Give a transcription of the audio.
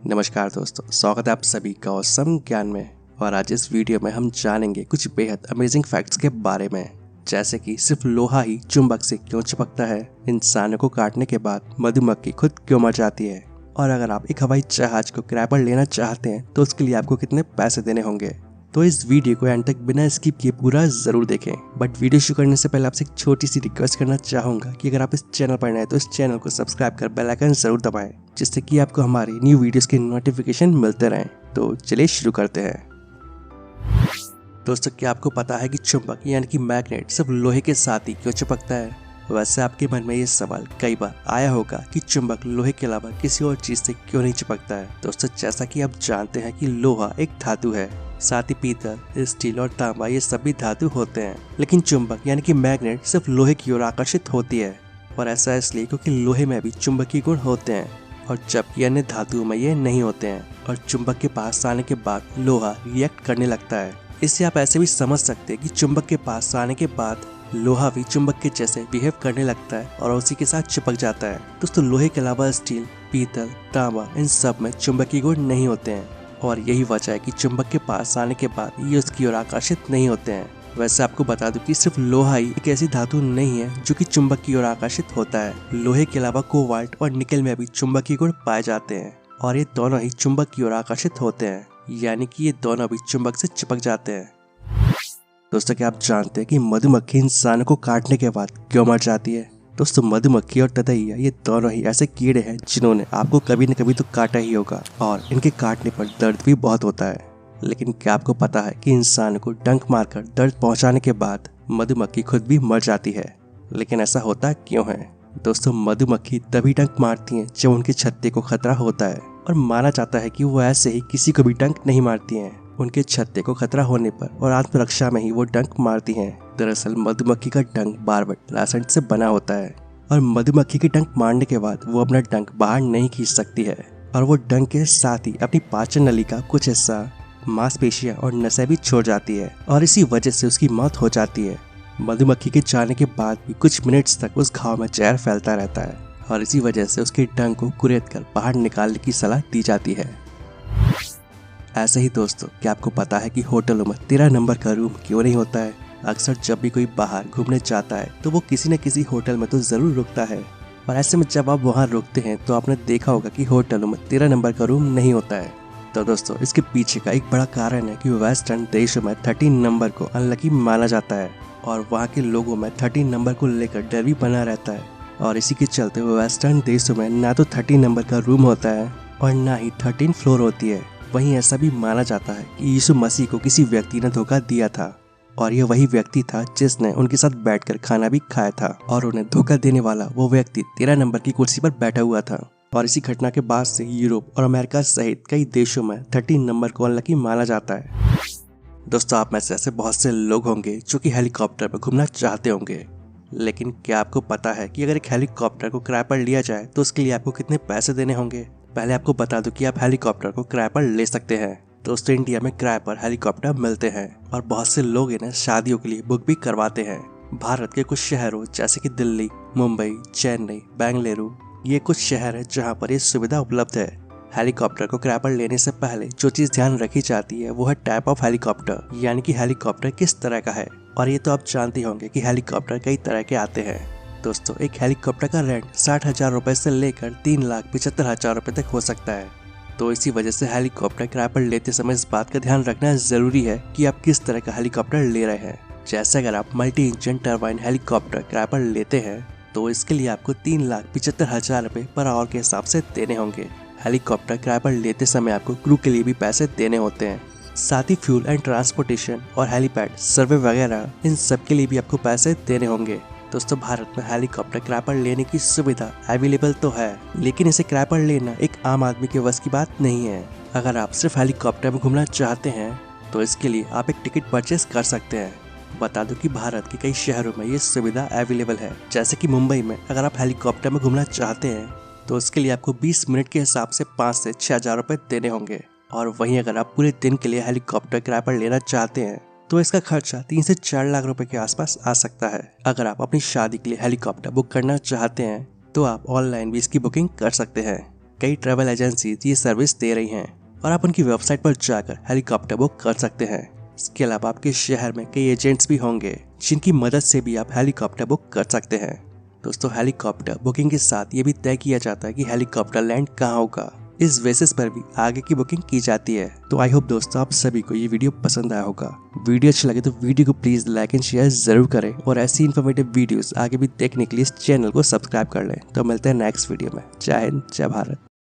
नमस्कार दोस्तों, स्वागत है आप सभी का औसम ज्ञान में। और आज इस वीडियो में हम जानेंगे कुछ बेहद अमेजिंग फैक्ट्स के बारे में, जैसे कि सिर्फ लोहा ही चुंबक से क्यों चिपकता है, इंसानों को काटने के बाद मधुमक्खी खुद क्यों मर जाती है, और अगर आप एक हवाई जहाज को किराए पर लेना चाहते हैं तो उसके लिए आपको कितने पैसे देने होंगे। तो इस वीडियो को एंड तक बिना स्किप किए पूरा जरूर देखें। बट वीडियो शुरू करने से पहले आपसे एक छोटी सी रिक्वेस्ट करना चाहूंगा कि अगर आप इस चैनल पर नए हैं तो इस चैनल को सब्सक्राइब कर बेल आइकन जरूर दबाएं, जिससे कि आपको हमारी न्यू वीडियोस के नोटिफिकेशन मिलते रहें। तो चलिए शुरू करते हैं। दोस्तों, क्या आपको पता है कि चुंबक यानी कि मैग्नेट सिर्फ लोहे के साथ ही क्यों चिपकता है? वैसे आपके मन में ये सवाल कई बार आया होगा कि चुंबक लोहे के अलावा किसी और चीज से क्यों नहीं चिपकता है। दोस्तों, जैसा कि आप जानते हैं कि लोहा एक धातु है, साथ ही पीतल, स्टील और तांबा ये सभी धातु होते हैं, लेकिन चुंबक यानी कि मैग्नेट सिर्फ लोहे की ओर आकर्षित होती है। और ऐसा इसलिए क्योंकि लोहे में भी चुंबकीय गुण होते हैं और जबकि अन्य धातुओं में ये नहीं होते हैं। और चुंबक के पास आने के बाद लोहा रिएक्ट करने लगता है। इससे आप ऐसे भी समझ सकते हैं कि चुंबक के पास आने के बाद लोहा भी चुंबक के जैसे बिहेव करने लगता है और उसी के साथ चिपक जाता है। दोस्तों, लोहे के अलावा स्टील, पीतल, तांबा इन सब में चुंबकीय गुण नहीं होते हैं और यही वजह है कि चुंबक के पास आने के बाद ये उसकी ओर आकर्षित नहीं होते हैं। वैसे आपको बता दूं कि सिर्फ लोहा ही एक ऐसी धातु नहीं है जो कि चुंबक की ओर आकर्षित होता है। लोहे के अलावा कोबाल्ट और निकेल में भी चुंबकीय गुण पाए जाते हैं और ये दोनों ही चुंबक की ओर आकर्षित होते हैं, यानी कि ये दोनों भी चुंबक से चिपक जाते हैं। दोस्तों, क्या आप जानते हैं कि मधुमक्खी इंसानों को काटने के बाद क्यों मर जाती है? दोस्तों, मधुमक्खी और ततैया ये दोनों ही ऐसे कीड़े हैं जिन्होंने आपको कभी न कभी तो काटा ही होगा और इनके काटने पर दर्द भी बहुत होता है। लेकिन क्या आपको पता है कि इंसान को डंक मारकर दर्द पहुंचाने के बाद मधुमक्खी खुद भी मर जाती है? लेकिन ऐसा होता क्यों है? दोस्तों, मधुमक्खी तभी डंक मारती हैं जब उनके छत्ते को खतरा होता है और माना जाता है कि वो ऐसे ही किसी को भी डंक नहीं मारती हैं। उनके छत्ते को खतरा होने पर और आत्मरक्षा में ही वो डंक मारती हैं। दरअसल मधुमक्खी का डंक बारबट रासायनिक से बना होता है और मधुमक्खी के डंक मारने के बाद वो अपना डंक बाहर नहीं खींच सकती है और वो डंक के साथ ही अपनी पाचन नली का कुछ हिस्सा, मांसपेशियां और नसें भी छोड़ जाती है और इसी वजह से उसकी मौत हो जाती है। मधुमक्खी के जाने के बाद भी कुछ मिनट्स तक उस घाव में जहर फैलता रहता है और इसी वजह से उसके डंक को कुरेद कर बाहर निकालने की सलाह दी जाती है। ऐसे ही दोस्तों, क्या आपको पता है कि होटलों में 13 नंबर का रूम क्यों नहीं होता है? अक्सर जब भी कोई बाहर घूमने जाता है तो वो किसी न किसी होटल में तो जरूर रुकता है और ऐसे में जब आप वहाँ रुकते हैं तो आपने देखा होगा कि होटलों में 13 नंबर का रूम नहीं होता है। तो दोस्तों, इसके पीछे का एक बड़ा कारण है कि वेस्टर्न देशों में 13 नंबर को अनलकी माना जाता है और वहाँ के लोगों में 13 नंबर को लेकर डर भी बना रहता है और इसी के चलते वेस्टर्न देशों में ना तो 13 नंबर का रूम होता है और ना ही 13 फ्लोर होती है। वहीं ऐसा भी माना जाता है कि यीशु मसीह को किसी व्यक्ति ने धोखा दिया था और यह वही व्यक्ति था जिसने उनके साथ बैठकर खाना भी खाया था और उन्हें धोखा देने वाला वो व्यक्ति 13 नंबर की कुर्सी पर बैठा हुआ था। और इसी घटना के बाद से यूरोप और अमेरिका सहित कई देशों में 13 नंबर को अनलकी माना जाता है। दोस्तों, आप में से ऐसे बहुत से लोग होंगे जो कि हेलीकॉप्टर पर घूमना चाहते होंगे, लेकिन क्या आपको पता है कि अगर एक हेलीकॉप्टर को किराए पर लिया जाए तो उसके लिए आपको कितने पैसे देने होंगे? पहले आपको बता दूं कि आप हेलीकॉप्टर को किराए पर ले सकते हैं। दोस्तों, इंडिया में किराए पर हेलीकॉप्टर मिलते हैं और बहुत से लोग इन्हें शादियों के लिए बुक भी करवाते हैं। भारत के कुछ शहरों जैसे कि दिल्ली, मुंबई, चेन्नई, बेंगलुरु ये कुछ शहर है जहां पर ये सुविधा उपलब्ध है। हेलीकॉप्टर को किराए पर लेने से पहले जो चीज ध्यान रखी जाती है वो है टाइप ऑफ हेलीकॉप्टर, यानी कि हेलीकॉप्टर किस तरह का है। और ये तो आप जानते होंगे कि हेलीकॉप्टर कई तरह के आते हैं। दोस्तों, एक हेलीकॉप्टर का रेंट 60,000 रुपए से लेकर 3,75,000 रुपए तक हो सकता है। तो इसी वजह से हेलीकॉप्टर किराए पर लेते समय इस बात का ध्यान रखना जरूरी है कि आप किस तरह का हेलीकॉप्टर ले रहे हैं। जैसे अगर आप मल्टी इंजन टर्बाइन हेलीकॉप्टर किराए पर लेते हैं तो इसके लिए आपको 3,75,000 रुपए पर आवर के हिसाब से देने होंगे। हेलीकॉप्टर किराए पर लेते समय आपको क्रू के लिए भी पैसे देने होते हैं, साथ ही फ्यूल एंड ट्रांसपोर्टेशन और हेलीपैड सर्वे वगैरह इन सब के लिए भी आपको पैसे देने होंगे। दोस्तों, भारत में हेलीकॉप्टर किराए पर लेने की सुविधा अवेलेबल तो है, लेकिन इसे किराए पर लेना एक आम आदमी के वश की बात नहीं है। अगर आप सिर्फ हेलीकॉप्टर में घूमना चाहते हैं तो इसके लिए आप एक टिकट परचेस कर सकते हैं। बता दूं कि भारत के कई शहरों में ये सुविधा अवेलेबल है। जैसे कि मुंबई में अगर आप हेलीकॉप्टर में घूमना चाहते हैं तो उसके लिए आपको 20 मिनट के हिसाब से 5 से 6,000 रुपए देने होंगे। और वहीं अगर आप पूरे दिन के लिए हेलीकॉप्टर किराए पर लेना चाहते हैं तो इसका खर्चा 3 से 4 लाख रुपए के आसपास आ सकता है। अगर आप अपनी शादी के लिए हेलीकॉप्टर बुक करना चाहते हैं तो आप ऑनलाइन भी इसकी बुकिंग कर सकते हैं। कई ट्रैवल एजेंसी ये सर्विस दे रही हैं और आप उनकी वेबसाइट पर जाकर हेलीकॉप्टर बुक कर सकते हैं। इसके अलावा आपके शहर में कई एजेंट्स भी होंगे जिनकी मदद से भी आप हेलीकॉप्टर बुक कर सकते हैं। दोस्तों, हेलीकॉप्टर बुकिंग के साथ ये भी तय किया जाता है कि हेलीकॉप्टर लैंड कहाँ होगा। इस बेसिस पर भी आगे की बुकिंग की जाती है। तो आई होप दोस्तों आप सभी को ये वीडियो पसंद आया होगा। वीडियो अच्छा लगे तो वीडियो को प्लीज लाइक एंड शेयर जरूर करें और ऐसी इन्फॉर्मेटिव वीडियोस आगे भी देखने के लिए इस चैनल को सब्सक्राइब कर लें। तो मिलते हैं नेक्स्ट वीडियो में। जय हिंद, जय भारत।